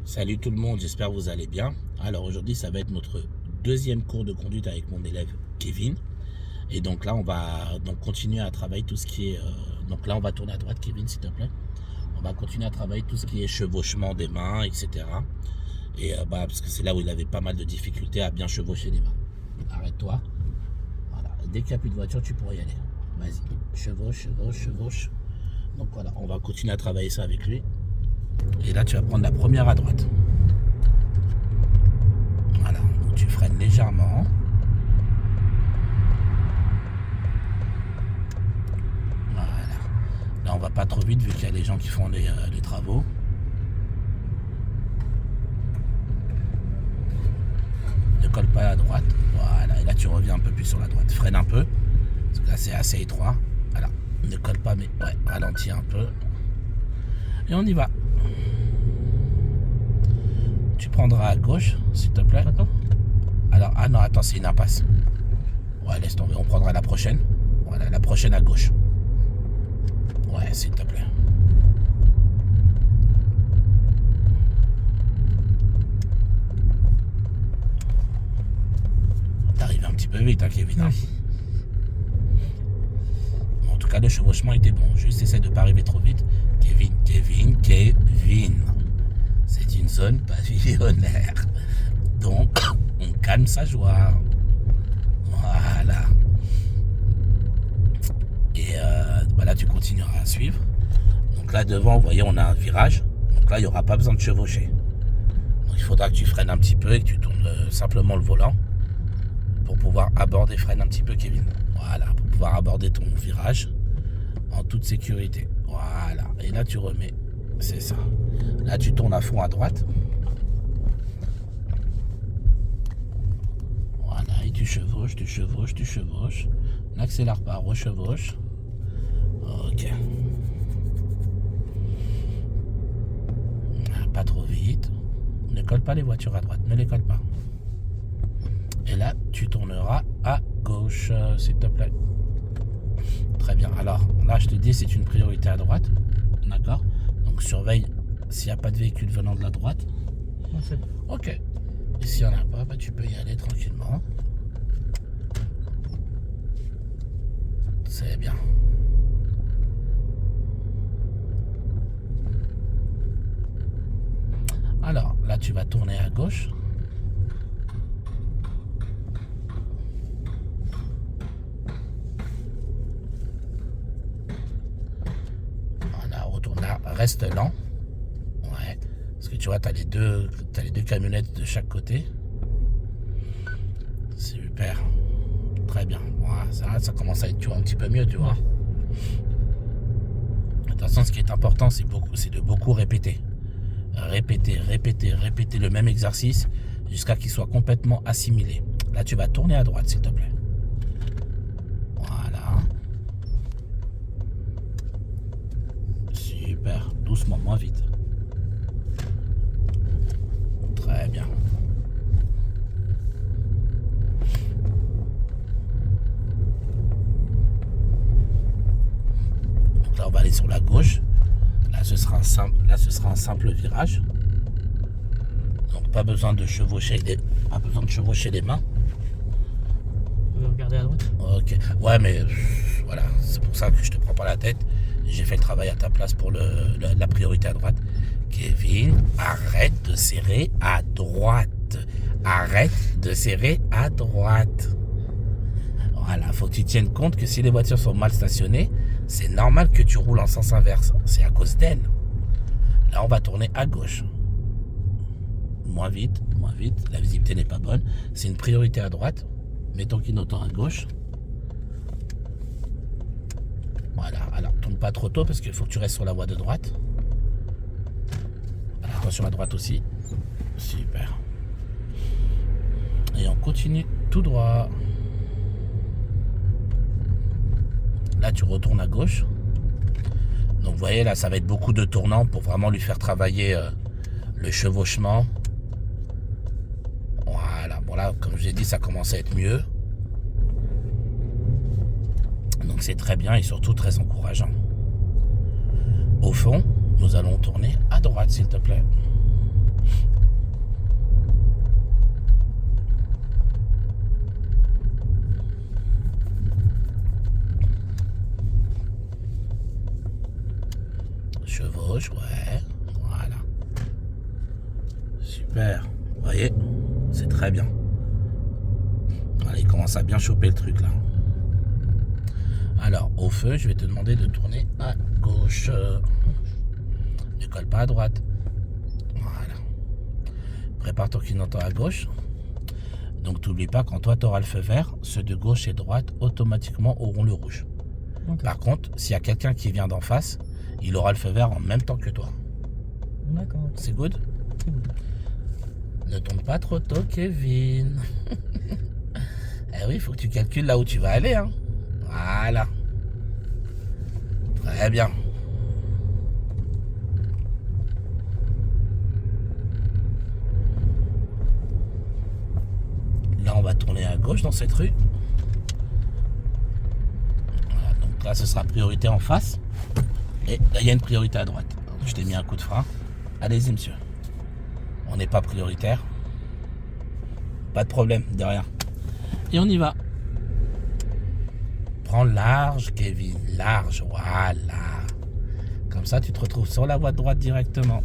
Salut tout le monde, j'espère que vous allez bien. Alors aujourd'hui, ça va être notre deuxième cours de conduite avec mon élève Kevin. Et donc là, on va donc continuer à travailler tout ce qui est... donc là, on va tourner à droite, Kevin, s'il te plaît. On va continuer à travailler tout ce qui est chevauchement des mains, etc. Et parce que c'est là où il avait pas mal de difficultés à bien chevaucher les mains. Arrête-toi. Voilà. Dès qu'il n'y a plus de voiture, tu pourras y aller. Vas-y. Chevauche, chevauche, chevauche. Donc voilà, on va continuer à travailler ça avec lui. Et là, tu vas prendre la première à droite. Voilà, donc tu freines légèrement. Voilà. Là, on va pas trop vite vu qu'il y a les gens qui font les travaux. Ne colle pas à droite. Voilà, et là, tu reviens un peu plus sur la droite. Freine un peu, parce que là, c'est assez étroit. Voilà, ne colle pas, mais ouais, ralentis un peu. Et on y va. Tu prendras à gauche, s'il te plaît. Attends. Alors, ah non, attends, c'est une impasse. Ouais, laisse tomber, on prendra la prochaine. Voilà, la prochaine à gauche. Ouais, s'il te plaît. T'arrives un petit peu vite, hein, Kevin. Hein. Bon, en tout cas, le chevauchement était bon. Juste essaie de ne pas arriver trop vite. Kevin. C'est une zone pavillonnaire. Donc, on calme sa joie. Voilà. Et voilà, tu continueras à suivre. Donc là, devant, vous voyez, on a un virage. Donc là, il n'y aura pas besoin de chevaucher. Donc il faudra que tu freines un petit peu et que tu tournes simplement le volant pour pouvoir aborder. Freine un petit peu, Kevin. Voilà, pour pouvoir aborder ton virage en toute sécurité. Voilà. Et là, tu remets. C'est ça. Là, tu tournes à fond à droite. Voilà. Et tu chevauches, tu chevauches, tu chevauches. N'accélère pas, rechevauche. Ok. Pas trop vite. Ne colle pas les voitures à droite. Ne les colle pas. Et là, tu tourneras à gauche, s'il te plaît. Très bien. Alors, là, je te dis, c'est une priorité à droite. D'accord ? Donc, surveille s'il n'y a pas de véhicule venant de la droite. Ok. Et s'il n'y en a pas, bah, tu peux y aller tranquillement. C'est bien. Alors, là, tu vas tourner à gauche. Voilà, retourne là. Reste lent. Ouais. Parce que tu vois, t'as les deux camionnettes de chaque côté. Super. Très bien. Voilà, ça commence à être, tu vois, un petit peu mieux, tu vois. De toute façon, ce qui est important, c'est de beaucoup répéter. Répéter le même exercice jusqu'à qu'il soit complètement assimilé. Là, tu vas tourner à droite, s'il te plaît. Voilà. Super. Doucement, moins vite. Très bien. Donc là, on va aller sur la gauche. Là, ce sera un simple virage. Donc, pas besoin de chevaucher les mains. Tu veux regarder à droite ? Ok. Ouais, mais voilà, c'est pour ça que je te prends pas la tête. J'ai fait le travail à ta place pour la priorité à droite. Kevin, arrête de serrer à droite. Arrête de serrer à droite. Voilà, faut que tu tiennes compte que si les voitures sont mal stationnées, c'est normal que tu roules en sens inverse. C'est à cause d'elles. Là, on va tourner à gauche. Moins vite. La visibilité n'est pas bonne. C'est une priorité à droite. Mets ton clignotant à gauche. Voilà. Alors, tourne pas trop tôt parce qu'il faut que tu restes sur la voie de droite. Alors, attention à droite aussi. Super. Et on continue tout droit. Là, tu retournes à gauche. Donc, vous voyez, là, ça va être beaucoup de tournants pour vraiment lui faire travailler le chevauchement. Voilà. Bon, là, comme je l'ai dit, ça commence à être mieux. Donc, c'est très bien et surtout très encourageant. Au fond, nous allons tourner à droite, s'il te plaît. Chevauche, ouais. Voilà. Super. Vous voyez, c'est très bien. Voilà, il commence à bien choper le truc là. Alors, au feu, je vais te demander de tourner à gauche. Ne colle pas à droite. Voilà. Prépare ton clignotant à gauche. Donc, t'oublie pas, quand toi, tu auras le feu vert, ceux de gauche et droite, automatiquement, auront le rouge. Ok. Par contre, s'il y a quelqu'un qui vient d'en face, il aura le feu vert en même temps que toi. D'accord. Ok. C'est good? C'est bon. Ne tourne pas trop tôt, Kevin. Eh oui, il faut que tu calcules là où tu vas aller. Hein. Voilà. Très bien. Là, on va tourner à gauche dans cette rue. Voilà, donc là, ce sera priorité en face. Et là, il y a une priorité à droite. Donc, je t'ai mis un coup de frein. Allez-y, monsieur. On n'est pas prioritaire. Pas de problème, de rien. Et on y va. Prends large, Kevin. Large, voilà. Comme ça, tu te retrouves sur la voie de droite directement.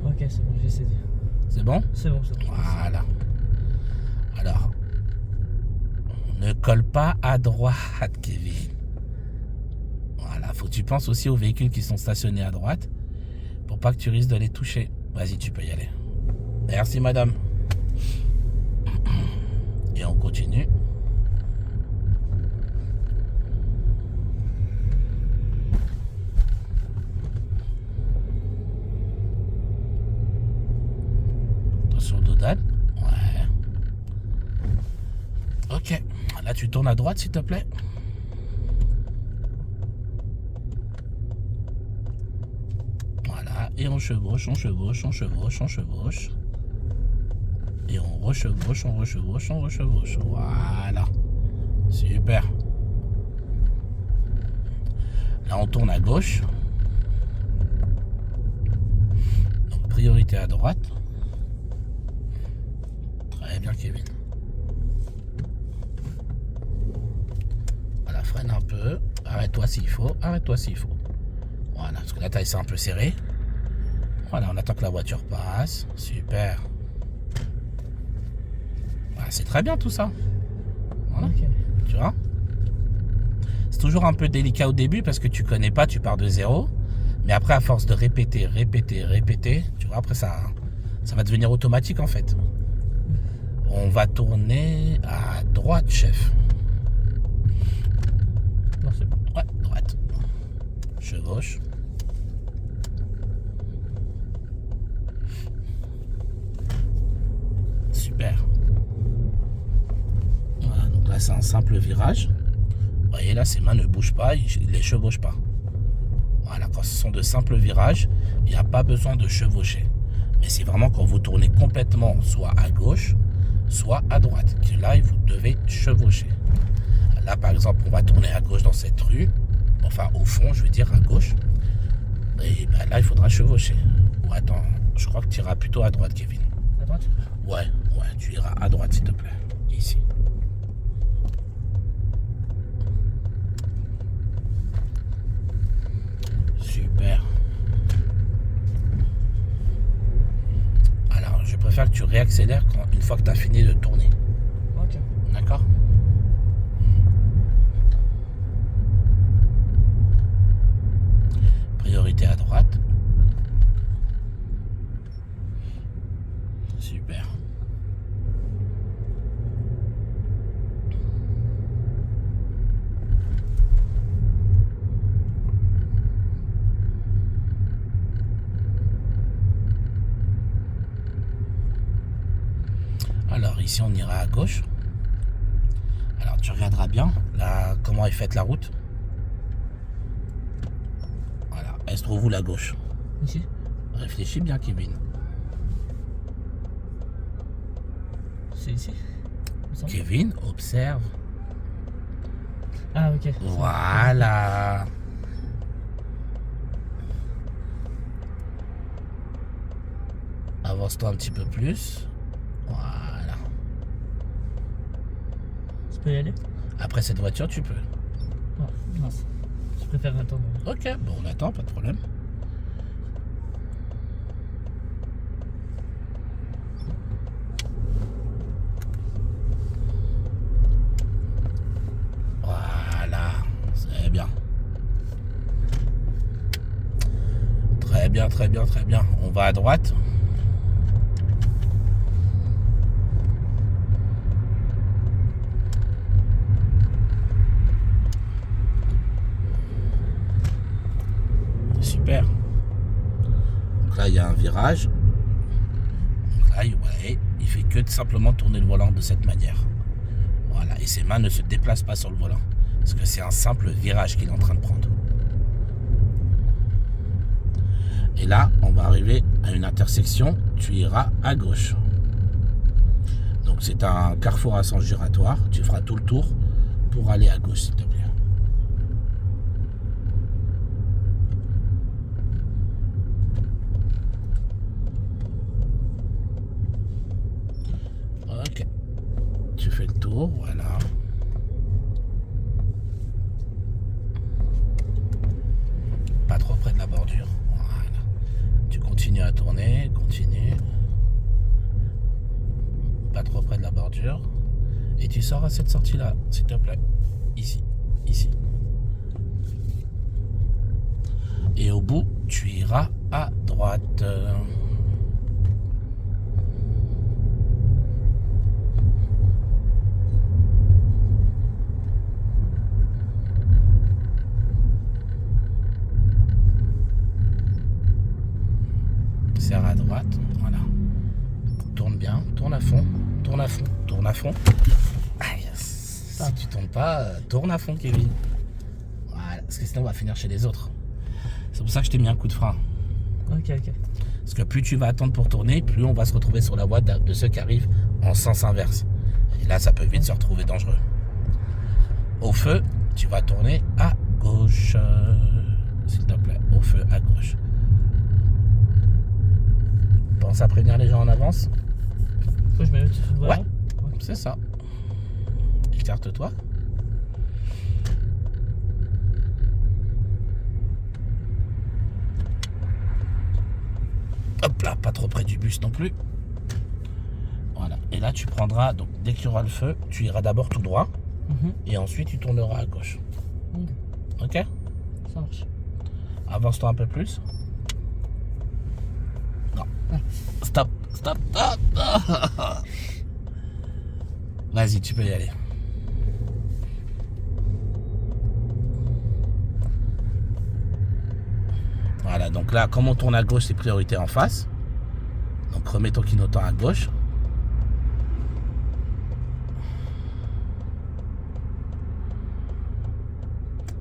Ok, c'est bon, j'ai saisi. C'est bon? C'est bon, c'est bon. Voilà. Alors, ne colle pas à droite, Kevin. Voilà, faut que tu penses aussi aux véhicules qui sont stationnés à droite pour pas que tu risques de les toucher. Vas-y, tu peux y aller. Merci, madame. Et on continue. Attention, Dodane. Ouais. Ok. Là, tu tournes à droite, s'il te plaît. Voilà. Et on chevauche, on chevauche, on chevauche, on chevauche. Et on rechevauche, on rechevauche, on rechevauche. Voilà. Super. Là, on tourne à gauche. Donc, priorité à droite. Très bien, Kevin. Voilà, freine un peu. Arrête-toi s'il faut. Arrête-toi s'il faut. Voilà, parce que la taille c'est un peu serré. Voilà, on attend que la voiture passe. Super. Voilà, c'est très bien tout ça. Voilà. Ok. Tu vois? C'est toujours un peu délicat au début parce que tu connais pas, tu pars de zéro. Mais après, à force de répéter, répéter, répéter, tu vois, après ça va devenir automatique en fait. On va tourner à droite, chef. Non, c'est bon. Ouais, droite. Chevauche. Super. Voilà, donc là c'est un simple virage. Vous voyez là, ses mains ne bougent pas, il les chevauche pas. Voilà, quand ce sont de simples virages, il n'y a pas besoin de chevaucher. Mais c'est vraiment quand vous tournez complètement, soit à gauche, soit à droite, que là, vous devez chevaucher. Là, par exemple, on va tourner à gauche dans cette rue. Enfin, au fond, je veux dire à gauche. Et ben là, il faudra chevaucher. Ou attends, je crois que tu iras plutôt à droite, Kevin. À droite? Ouais, tu iras à droite, s'il te plaît. Ici. Super. Alors, je préfère que tu réaccélères une fois que tu as fini de tourner. Ok. D'accord? Priorité à droite. Super. Alors ici on ira à gauche. Alors tu regarderas bien là, comment est faite la route. Voilà, elle se trouve où la gauche? Ici? Réfléchis bien, Kevin. C'est ici? Il me semble. Kevin, observe. Ah, ok. Voilà. Avance-toi un petit peu plus. Voilà. Je peux y aller? Après cette voiture, tu peux. Non, mince. Je préfère attendre. Ok, bon, on attend, pas de problème. Voilà, c'est bien. Très bien, très bien, très bien. On va à droite. Super. Donc là, il y a un virage. Donc là, ouais, il fait que de simplement tourner le volant de cette manière. Voilà, et ses mains ne se déplacent pas sur le volant. Parce que c'est un simple virage qu'il est en train de prendre. Et là, on va arriver à une intersection. Tu iras à gauche. Donc c'est un carrefour à sens giratoire. Tu feras tout le tour pour aller à gauche, s'il te plaît. Ok. Tu fais le tour, voilà. Pas trop près de la bordure. Voilà. Tu continues à tourner, continue. Pas trop près de la bordure. Et tu sors à cette sortie-là, s'il te plaît. Ici, ici. Et au bout, tu iras à droite. Serre à droite, voilà. Tourne bien, tourne à fond, tourne à fond, tourne à fond. Ah, yes. Si tu tournes pas, tourne à fond, Kevin. Voilà, parce que sinon on va finir chez les autres. C'est pour ça que je t'ai mis un coup de frein. Ok, ok. Parce que plus tu vas attendre pour tourner, plus on va se retrouver sur la voie de ceux qui arrivent en sens inverse. Et là, ça peut vite se retrouver dangereux. Au feu, tu vas tourner à gauche. S'il te plaît, au feu à gauche. Pense à prévenir les gens en avance. Faut que je me mette sur le volant? Ouais, c'est ça. Écarte-toi. Hop là, pas trop près du bus non plus. Voilà. Et là, tu prendras, donc dès qu'il y aura le feu, tu iras d'abord tout droit. Et ensuite, tu tourneras à gauche. Ok? Ça marche. Avance-toi un peu plus. Non. Stop, stop, stop. Vas-y, tu peux y aller. Voilà, donc là, comme on tourne à gauche, c'est priorité en face. Donc remets ton clignotant à gauche.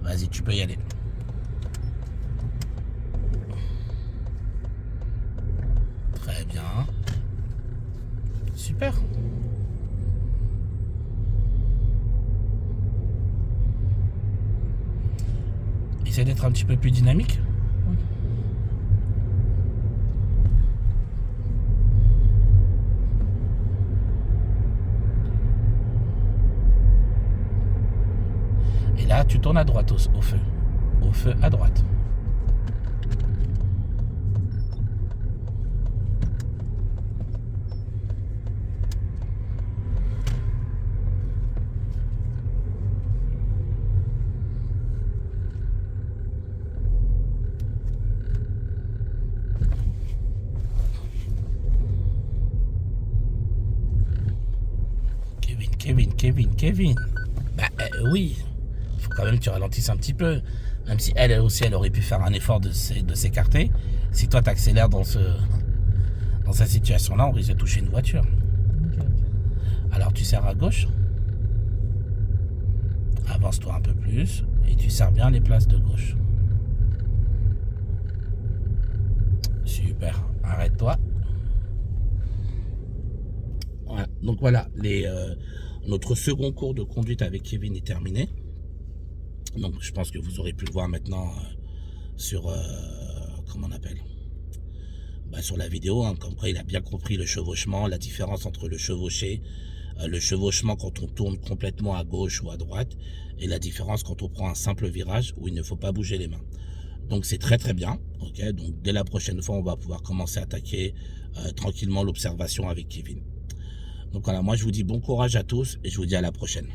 Vas-y, tu peux y aller. Très bien. Super. Essaie d'être un petit peu plus dynamique. Et là, tu tournes à droite au feu. Au feu à droite. Kevin. Bah oui, faut quand même que tu ralentisses un petit peu. Même si elle aussi, elle aurait pu faire un effort de s'écarter. Si toi, t'accélères dans cette situation-là, on risque de toucher une voiture. Ok. Alors tu serres à gauche. Avance-toi un peu plus. Et tu serres bien les places de gauche. Super. Arrête-toi. Voilà. Donc voilà, notre second cours de conduite avec Kevin est terminé. Donc je pense que vous aurez pu le voir maintenant sur comment on appelle sur la vidéo, hein, comme quoi il a bien compris le chevauchement, la différence entre le chevauché, le chevauchement quand on tourne complètement à gauche ou à droite, et la différence quand on prend un simple virage où il ne faut pas bouger les mains. Donc c'est très très bien. Ok, donc dès la prochaine fois, on va pouvoir commencer à attaquer tranquillement l'observation avec Kevin. Donc voilà, moi je vous dis bon courage à tous et je vous dis à la prochaine.